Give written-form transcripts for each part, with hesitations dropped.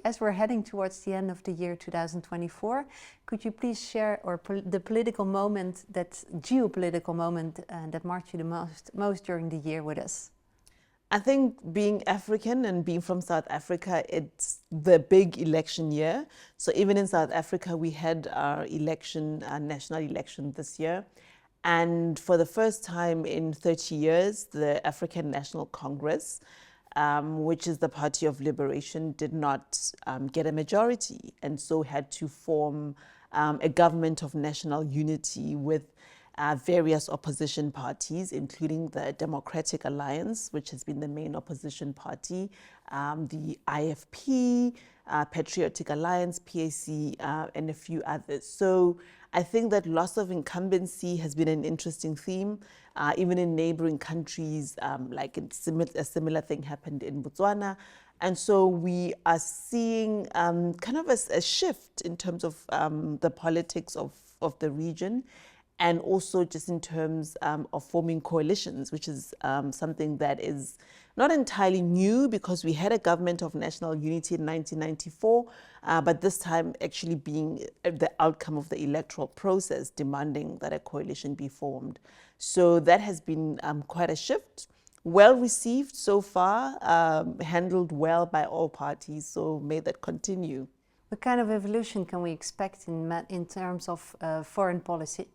As we're heading towards the end of the year 2024, could you please share the political moment, that geopolitical moment that marked you the most during the year with us? I think being African and being from South Africa, it's the big election year. So even in South Africa, we had our election, our national election this year. And for the first time in 30 years, the African National Congress, which is the Party of Liberation, did not get a majority, and so had to form a government of national unity with various opposition parties, including the Democratic Alliance, which has been the main opposition party, the IFP, Patriotic Alliance, PAC, and a few others. So I think that loss of incumbency has been an interesting theme. Even in neighboring countries, like a similar thing happened in Botswana. And so we are seeing kind of a shift in terms of the politics of the region, and also just in terms of forming coalitions, which is something that is not entirely new, because we had a government of national unity in 1994, but this time actually being the outcome of the electoral process demanding that a coalition be formed. So that has been quite a shift. Well received so far, handled well by all parties, so may that continue. What kind of evolution can we expect in terms of foreign policy?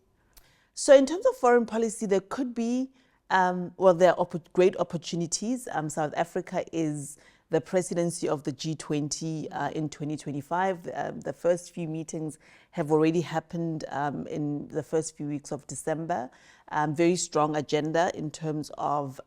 So in terms of foreign policy, there could be, there are great opportunities. South Africa is the presidency of the G20 in 2025. The first few meetings have already happened in the first few weeks of December. Very strong agenda in terms of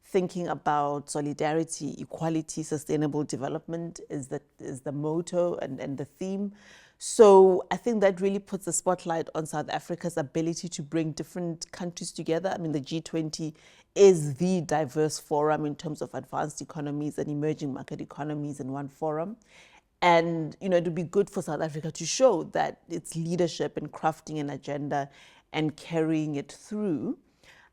thinking about solidarity, equality, sustainable development is the motto and the theme. So I think that really puts a spotlight on South Africa's ability to bring different countries together. I mean, the G20 is the diverse forum in terms of advanced economies and emerging market economies in one forum. And, it would be good for South Africa to show that its leadership in crafting an agenda and carrying it through.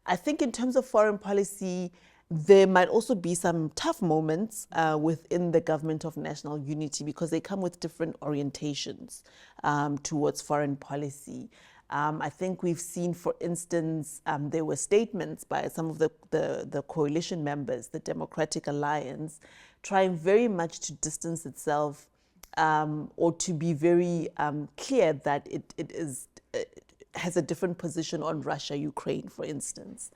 I think in terms of foreign policy, there might also be some tough moments within the government of national unity, because they come with different orientations towards foreign policy. I think we've seen, for instance, there were statements by some of the coalition members, the Democratic Alliance, trying very much to distance itself or to be very clear that it has a different position on Russia, Ukraine, for instance.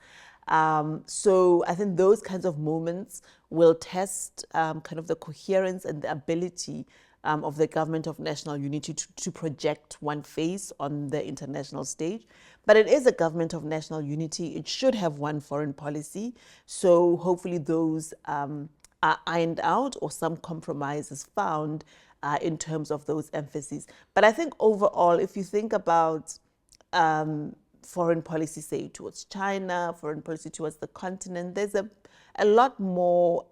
So I think those kinds of moments will test kind of the coherence and the ability of the government of national unity to project one face on the international stage. But it is a government of national unity. It should have one foreign policy. So hopefully those are ironed out, or some compromise is found in terms of those emphases. But I think overall, if you think about foreign policy, say, towards China, foreign policy towards the continent, there's a lot more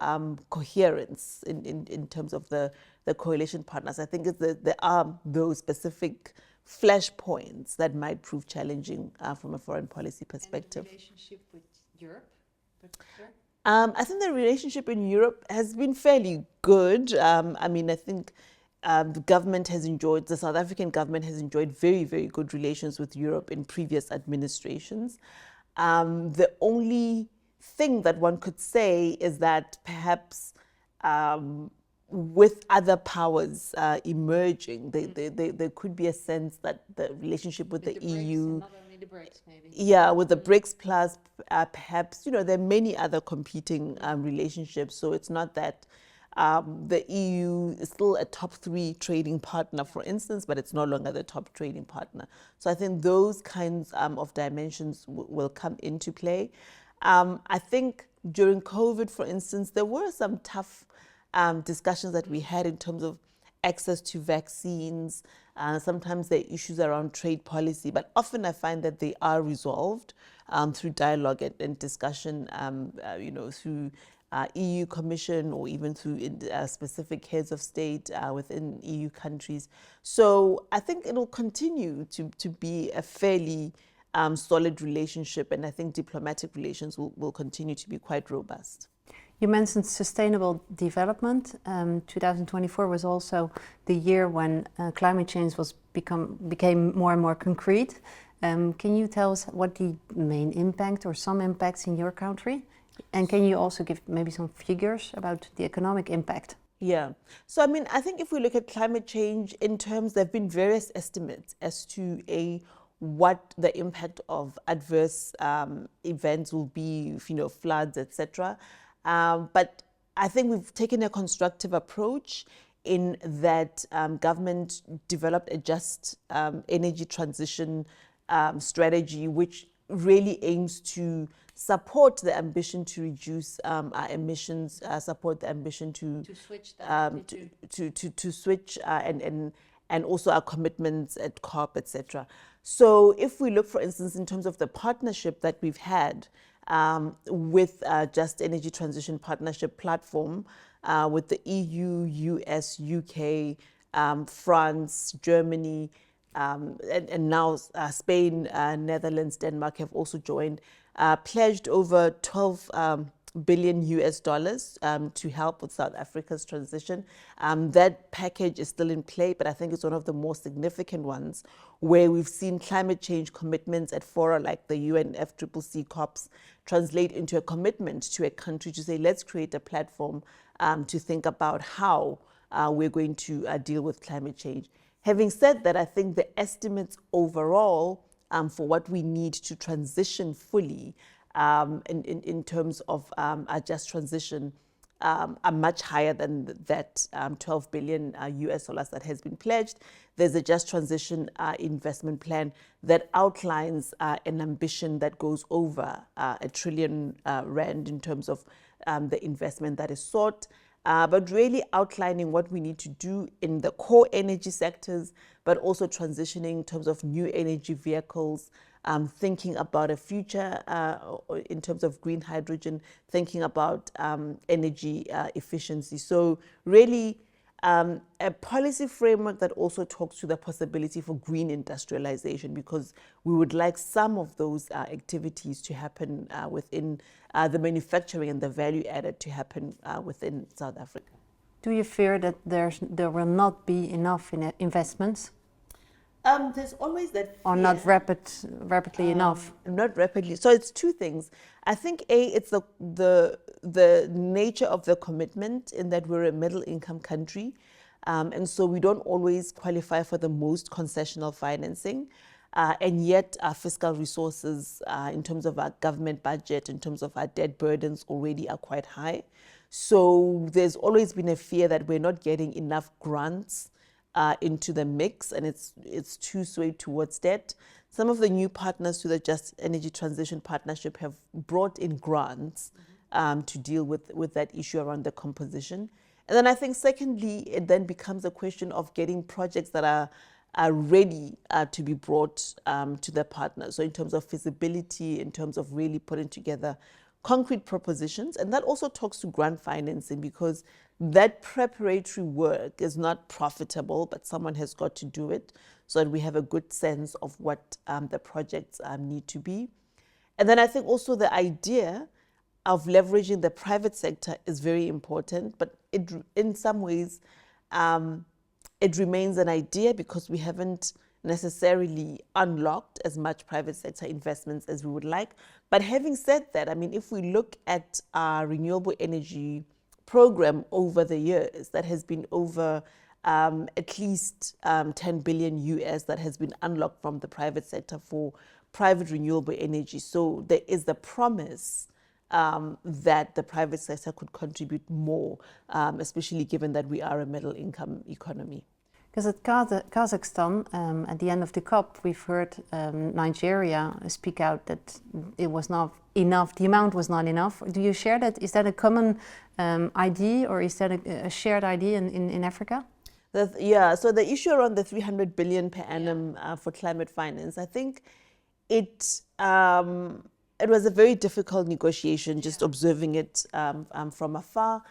coherence in terms of the coalition partners. I think there are those specific flashpoints that might prove challenging from a foreign policy perspective. And the relationship with Europe? I think the relationship in Europe has been fairly good. I mean, I think the South African government has enjoyed very, very good relations with Europe in previous administrations. The only thing that one could say is that perhaps with other powers emerging, there could be a sense that the relationship with the EU... Not only the BRICS, maybe. Yeah, with the BRICS plus, perhaps, there are many other competing relationships. So it's not that the EU is still a top 3 trading partner, for instance, but it's no longer the top trading partner. So I think those kinds of dimensions will come into play. I think during COVID, for instance, there were some tough discussions that we had in terms of access to vaccines. Sometimes there are issues around trade policy, but often I find that they are resolved through dialogue and discussion, through EU Commission, or even through specific heads of state within EU countries. So I think it will continue to be a fairly solid relationship, and I think diplomatic relations will continue to be quite robust. You mentioned sustainable development. 2024 was also the year when climate change became more and more concrete. Can you tell us what the main impact or some impacts in your country? And can you also give maybe some figures about the economic impact? Yeah. So, I mean, I think if we look at climate change in terms, there have been various estimates as to what the impact of adverse events will be, floods, etc. But I think we've taken a constructive approach in that government developed a just energy transition strategy, which really aims to support the ambition to reduce our emissions, support the ambition to switch to switch and also our commitments at COP, etc. So if we look, for instance, in terms of the partnership that we've had with Just Energy Transition Partnership Platform with the EU, US, UK, France, Germany, and now Spain, Netherlands, Denmark have also joined, pledged over 12 billion US dollars to help with South Africa's transition. That package is still in play, but I think it's one of the more significant ones where we've seen climate change commitments at fora like the UNFCCC COPs translate into a commitment to a country to say, let's create a platform to think about how we're going to deal with climate change. Having said that, I think the estimates overall for what we need to transition fully in terms of a just transition are much higher than that 12 billion US dollars that has been pledged. There's a just transition investment plan that outlines an ambition that goes over R1 trillion in terms of the investment that is sought. But really outlining what we need to do in the core energy sectors, but also transitioning in terms of new energy vehicles, thinking about a future in terms of green hydrogen, thinking about energy efficiency. So really a policy framework that also talks to the possibility for green industrialization, because we would like some of those activities to happen within the manufacturing and the value added to happen within South Africa. Do you fear that there will not be enough investments? There's always that fear. Or not rapidly enough? Not rapidly. So it's two things. I think it's the nature of the commitment in that we're a middle income country. And so we don't always qualify for the most concessional financing. And yet our fiscal resources in terms of our government budget, in terms of our debt burdens already are quite high. So there's always been a fear that we're not getting enough grants into the mix, and it's too swayed towards debt. Some of the new partners to the Just Energy Transition Partnership have brought in grants to deal with that issue around the composition. And then I think secondly, it then becomes a question of getting projects that are ready to be brought to the partners. So in terms of feasibility, in terms of really putting together concrete propositions. And that also talks to grant financing, because that preparatory work is not profitable, but someone has got to do it so that we have a good sense of what the projects need to be. And then I think also the idea of leveraging the private sector is very important, but in some ways it remains an idea because we haven't necessarily unlocked as much private sector investments as we would like. But having said that, I mean, if we look at our renewable energy program over the years, that has been over at least 10 billion US that has been unlocked from the private sector for private renewable energy. So there is the promise that the private sector could contribute more, especially given that we are a middle income economy. Because at Kazakhstan, at the end of the COP, we've heard Nigeria speak out that it was not enough, the amount was not enough. Do you share that? Is that a common idea, or is that a shared idea in Africa? Yeah, so the issue around the 300 billion per annum for climate finance, I think it was a very difficult negotiation, just observing it from afar.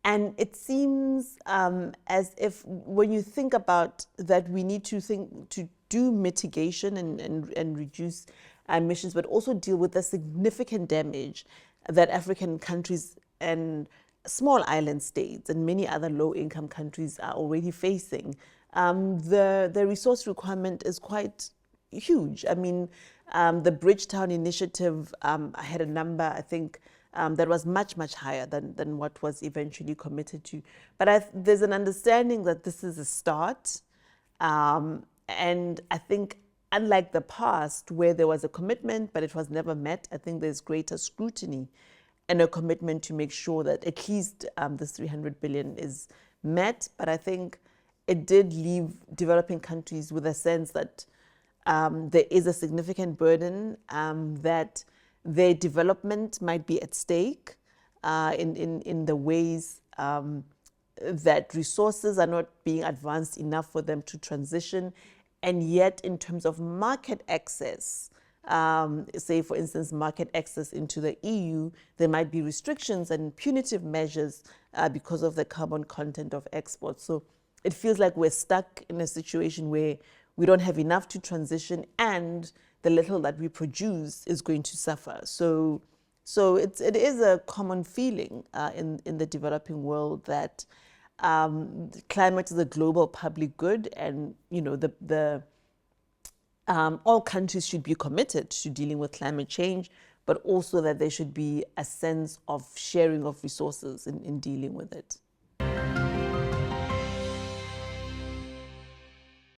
And it seems as if when you think about that, we need to do mitigation and reduce emissions, but also deal with the significant damage that African countries and small island states and many other low-income countries are already facing, the resource requirement is quite huge. I mean, the Bridgetown Initiative, I had a number, I think, that was much, much higher than what was eventually committed to. But there's an understanding that this is a start. And I think, unlike the past, where there was a commitment, but it was never met, I think there's greater scrutiny and a commitment to make sure that at least this 300 billion is met. But I think it did leave developing countries with a sense that there is a significant burden, that their development might be at stake in the ways that resources are not being advanced enough for them to transition. And yet, in terms of market access, say, for instance, market access into the EU, there might be restrictions and punitive measures because of the carbon content of exports. So it feels like we're stuck in a situation where we don't have enough to transition, and the little that we produce is going to suffer. So it is a common feeling in the developing world that climate is a global public good, and all countries should be committed to dealing with climate change, but also that there should be a sense of sharing of resources in dealing with it.